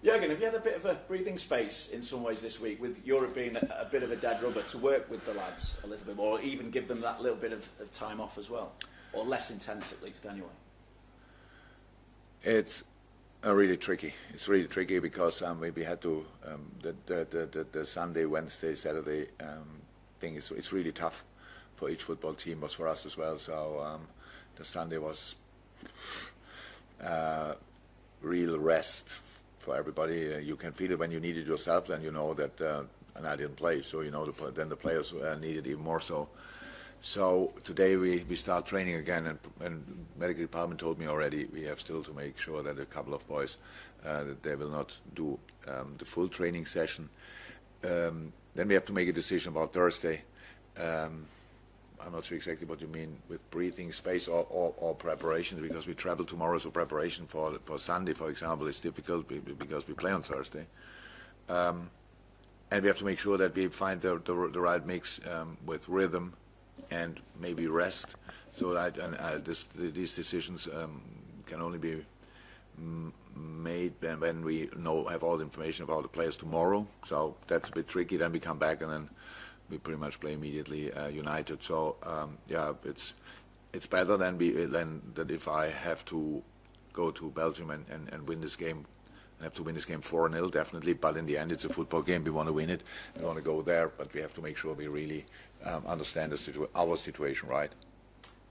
Jurgen, have you had a bit of a breathing space in some ways this week, with Europe being a bit of a dead rubber, to work with the lads a little bit more, or even give them that little bit of time off as well? Or less intense at least, anyway? It's really tricky. It's really tricky because we had to, the Sunday, Wednesday, Saturday thing it's really tough for each football team, was for us as well. So the Sunday was real rest for everybody. You can feel it when you need it yourself, then you know that, and I didn't play, so you know then the players need it even more so. So today we start training again, and medical department told me already we have still to make sure that a couple of boys that they will not do the full training session. Then we have to make a decision about Thursday. I'm not sure exactly what you mean with breathing space or preparation, because we travel tomorrow, so preparation for Sunday, for example, is difficult because we play on Thursday. And we have to make sure that we find the right mix with rhythm and maybe rest. So that these decisions can only be made when we have all the information about the players tomorrow. So that's a bit tricky. Then we come back and then we pretty much play immediately United. So yeah, it's better than that if I have to go to Belgium and win this game. I have to win this game 4-0 definitely, but in the end it's a football game. We want to win it. We want to go there, but we have to make sure we really understand our situation right.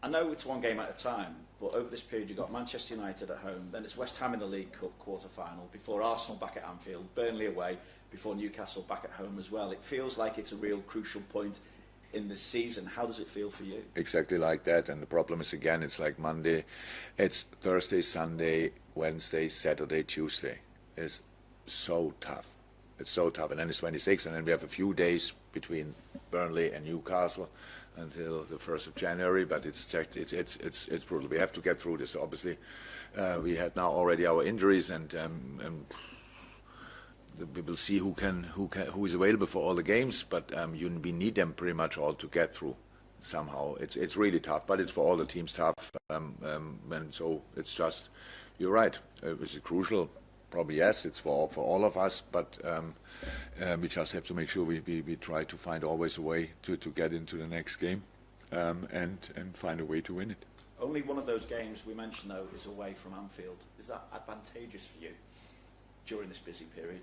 I know it's one game at a time, but over this period you've got Manchester United at home, then it's West Ham in the League Cup quarter-final, before Arsenal back at Anfield, Burnley away, before Newcastle back at home as well. It feels like it's a real crucial point in the season. How does it feel for you? Exactly like that, and the problem is, again, it's like Monday, it's Thursday, Sunday, Wednesday, Saturday, Tuesday. It's so tough. It's so tough, and then it's 26, and then we have a few days between Burnley and Newcastle until the 1st of January. But it's brutal. We have to get through this. Obviously, we had now already our injuries, and we will see who is available for all the games. But we need them pretty much all to get through somehow. It's really tough, but it's for all the teams tough. And so it's just, you're right. It's crucial. Probably yes, it's for all of us, but we just have to make sure we try to find always a way to get into the next game and find a way to win it. Only one of those games we mentioned, though, is away from Anfield. Is that advantageous for you during this busy period?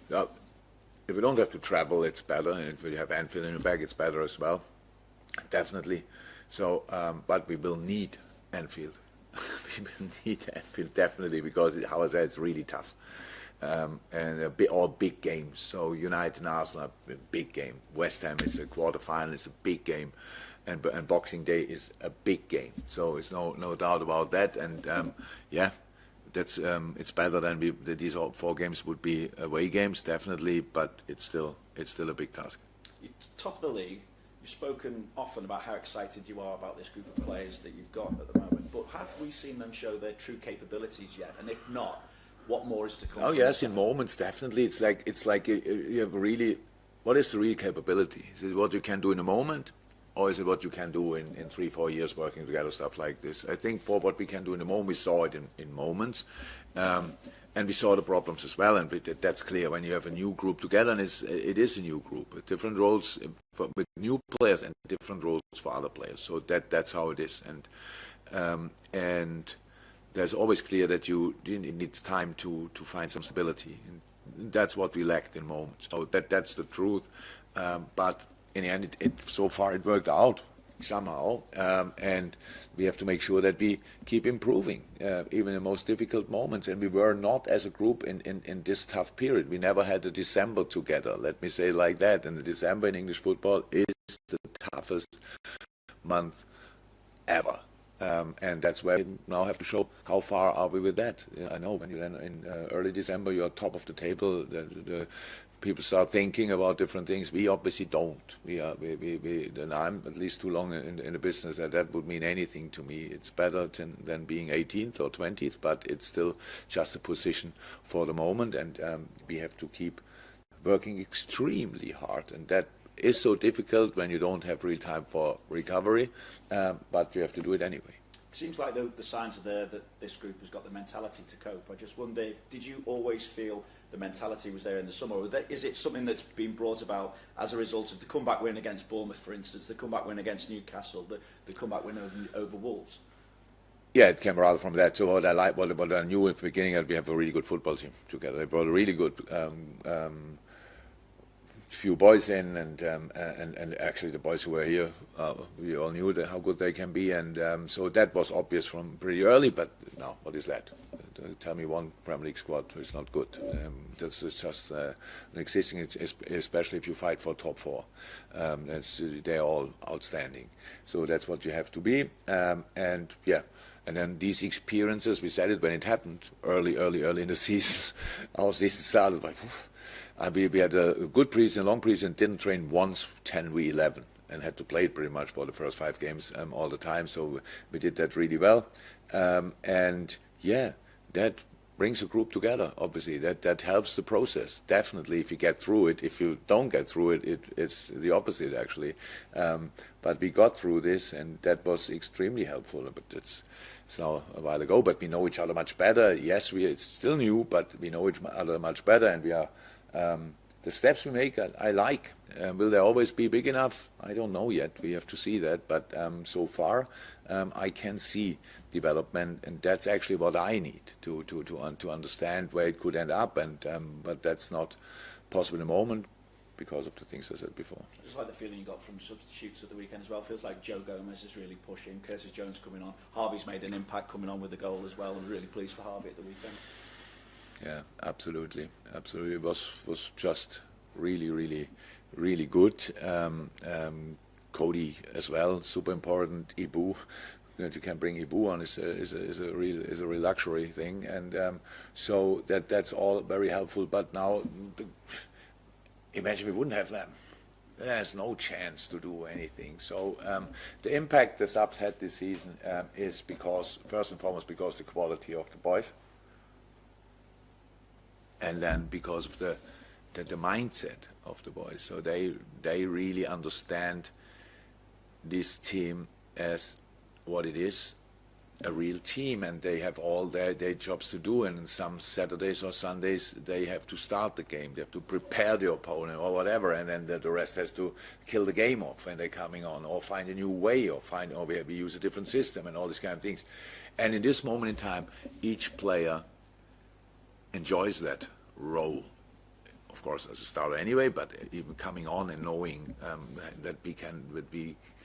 Now, if we don't have to travel, it's better, and if we have Anfield in the bag, it's better as well, definitely. So, but we will need Anfield. We will need Anfield definitely, because how I said, it's really tough, and all big games. So United and Arsenal are a big game. West Ham is a quarter-final, it's a big game, and Boxing Day is a big game. So it's no doubt about that. And yeah, that's it's better than these 4 games would be away games definitely, but it's still a big task. You're top of the league. You've spoken often about how excited you are about this group of players that you've got at the moment, but have we seen them show their true capabilities yet? And if not, what more is to come? Oh yes, in moments definitely. It's like you have really. What is the real capability? Is it what you can do in a moment, or is it what you can do in 3-4 years working together, stuff like this? I think for what we can do in a moment, we saw it in moments. And we saw the problems as well, and that's clear when you have a new group together, and it is a new group with different roles with new players and different roles for other players. So that's how it is, and there's always clear that it needs time to find some stability, and that's what we lacked in moments. So that's the truth, but in the end, so far it worked out somehow, and we have to make sure that we keep improving, even in the most difficult moments. And we were not as a group in this tough period. We never had a December together, let me say it like that. And the December in English football is the toughest month ever. And that's where we now have to show how far are we with that. I know when you're in early December, you're top of the table. The people start thinking about different things. We obviously don't. And I'm at least too long in the business that would mean anything to me. It's better than being 18th or 20th, but it's still just a position for the moment, and we have to keep working extremely hard, and that is so difficult when you don't have real time for recovery, but you have to do it anyway. It seems like the signs are there that this group has got the mentality to cope. I just wonder, did you always feel the mentality was there in the summer, or is it something that's been brought about as a result of the comeback win against Bournemouth, for instance, the comeback win against Newcastle, the comeback win over Wolves? Yeah, it came rather from that. So what I knew in the beginning, that we have a really good football team together. They brought a really good few boys in, and actually the boys who were here, we all knew how good they can be, and so that was obvious from pretty early. But now, what is that? Tell me one Premier League squad who is not good. That's just an existing, especially if you fight for top four. They're all outstanding. So that's what you have to be, and yeah. And then these experiences, we said it when it happened, early in the season. Our season started like, we had a good preseason, long preseason, didn't train once, 10v11, and had to play it pretty much for the first 5 games all the time. So we did that really well. And yeah, that brings a group together, obviously. That helps the process. Definitely, if you get through it. If you don't get through it, it's the opposite, actually. But we got through this, and that was extremely helpful. But it's now a while ago, but we know each other much better. Yes, it's still new, but we know each other much better, and we are the steps we make, I like. Will they always be big enough? I don't know yet. We have to see that. But so far, I can see development, and that's actually what I need to understand where it could end up. And but that's not possible in the moment because of the things I said before. I just like the feeling you got from substitutes at the weekend as well. Feels like Joe Gomez is really pushing. Curtis Jones coming on. Harvey's made an impact coming on with the goal as well. I'm really pleased for Harvey at the weekend. Yeah, absolutely. It was just really good. Cody as well, super important. Ibu, you can bring Ibu on is a real luxury thing, and so that's all very helpful. But now, imagine we wouldn't have them. There's no chance to do anything. So the impact the subs had this season is because, first and foremost, because the quality of the boys. And then because of the mindset of the boys, so they really understand this team as what it is, a real team, and they have all their jobs to do. And some Saturdays or Sundays they have to start the game, they have to prepare the opponent or whatever, and then the rest has to kill the game off when they're coming on, or find a new way, or we use a different system, and all these kind of things. And in this moment in time, each player enjoys that role, of course, as a starter anyway, but even coming on and knowing that we can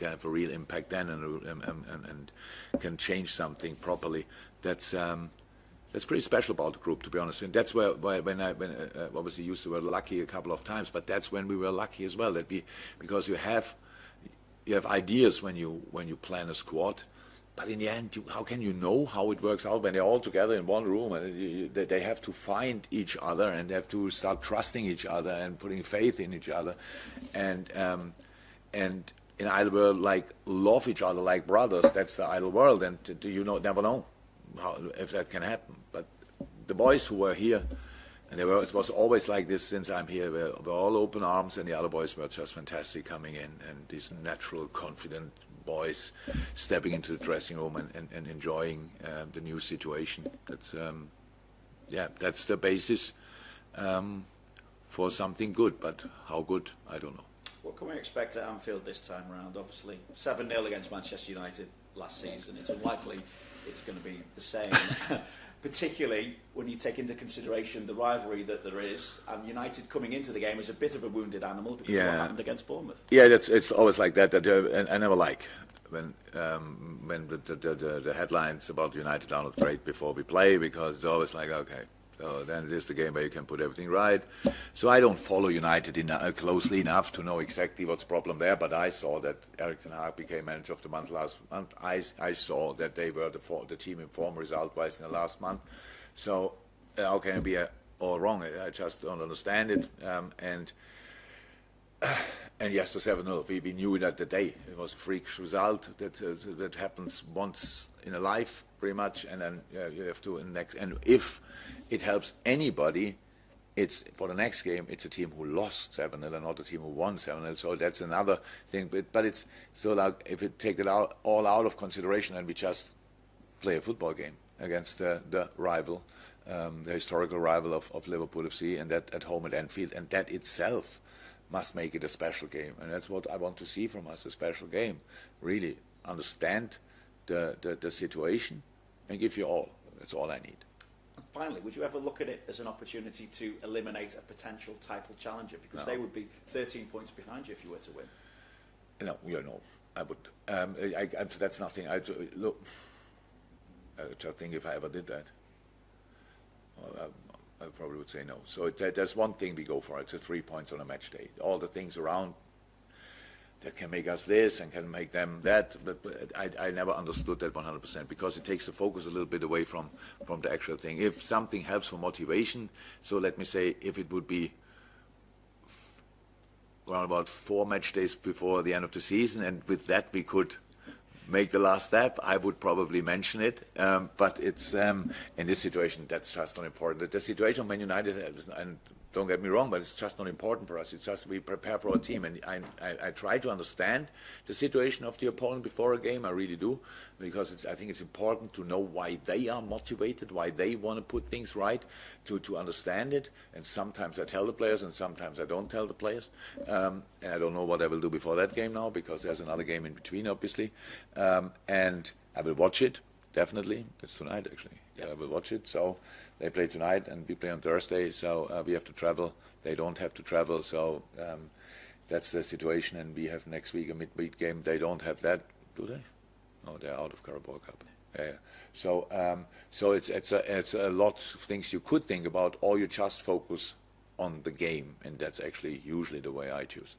have a real impact then, and can change something properly. That's pretty special about the group, to be honest. And that's where when I obviously used the word lucky a couple of times, but that's when we were lucky as well. Because you have ideas when you plan a squad. But in the end, how can you know how it works out when they're all together in one room, and they have to find each other, and they have to start trusting each other and putting faith in each other, and in idle world, like, love each other like brothers. That's the idle world, and never know if that can happen. But the boys who were here, and it was always like this since I'm here. We're all open arms, and the other boys were just fantastic coming in, and these natural, confident boys stepping into the dressing room and enjoying the new situation. That's the basis for something good, but how good, I don't know. What can we expect at Anfield this time round? Obviously 7-0 against Manchester United last season. It's unlikely it's going to be the same, particularly when you take into consideration the rivalry that there is, and United coming into the game as a bit of a wounded animal because of what happened against Bournemouth. Yeah, it's always like that. And I never like when the headlines about United are not great before we play, because it's always like, okay, so then it is the game where you can put everything right. So I don't follow United closely enough to know exactly what's the problem there, but I saw that Erik ten Hag became manager of the month last month. I saw that they were the team in form result-wise in the last month. So how can it be all wrong? I just don't understand it. And yes, the 7-0, we knew that the day. It was a freak result that happens once in a life, pretty much, and then you have to next. And if it helps anybody, it's for the next game. It's a team who lost 7-0 and not a team who won 7-0. So that's another thing. But it's so like, if you take it all out of consideration, and we just play a football game against the rival, the historical rival of Liverpool FC, and that at home at Anfield, and that itself must make it a special game. And that's what I want to see from us, a special game. Really understand the situation and give you all. That's all I need. Finally, would you ever look at it as an opportunity to eliminate a potential title challenger? Because they would be 13 points behind you if you were to win. No, I would. That's nothing. Look, I just think if I ever did that, well, I probably would say no. So there's one thing we go for. It's 3 points on a match day. All the things around that can make us this and can make them that, but I never understood that 100% because it takes the focus a little bit away from the actual thing. If something helps for motivation, so let me say if it would be around about 4 match days before the end of the season, and with that we could make the last step, I would probably mention it. But it's in this situation that's just not important. The situation of Man United, and don't get me wrong, but it's just not important for us. It's just we prepare for our team, and I try to understand the situation of the opponent before a game. I really do, because I think it's important to know why they are motivated, why they want to put things right, to understand it. And sometimes I tell the players, and sometimes I don't tell the players. And I don't know what I will do before that game now, because there's another game in between, obviously. And I will watch it, definitely. It's tonight, actually. Yeah, I will watch it. So they play tonight, and we play on Thursday. So we have to travel. They don't have to travel. So that's the situation. And we have next week a midweek game. They don't have that, do they? No, they're out of Carabao Cup. Yeah. So it's a lot of things you could think about, or you just focus on the game, and that's actually usually the way I choose.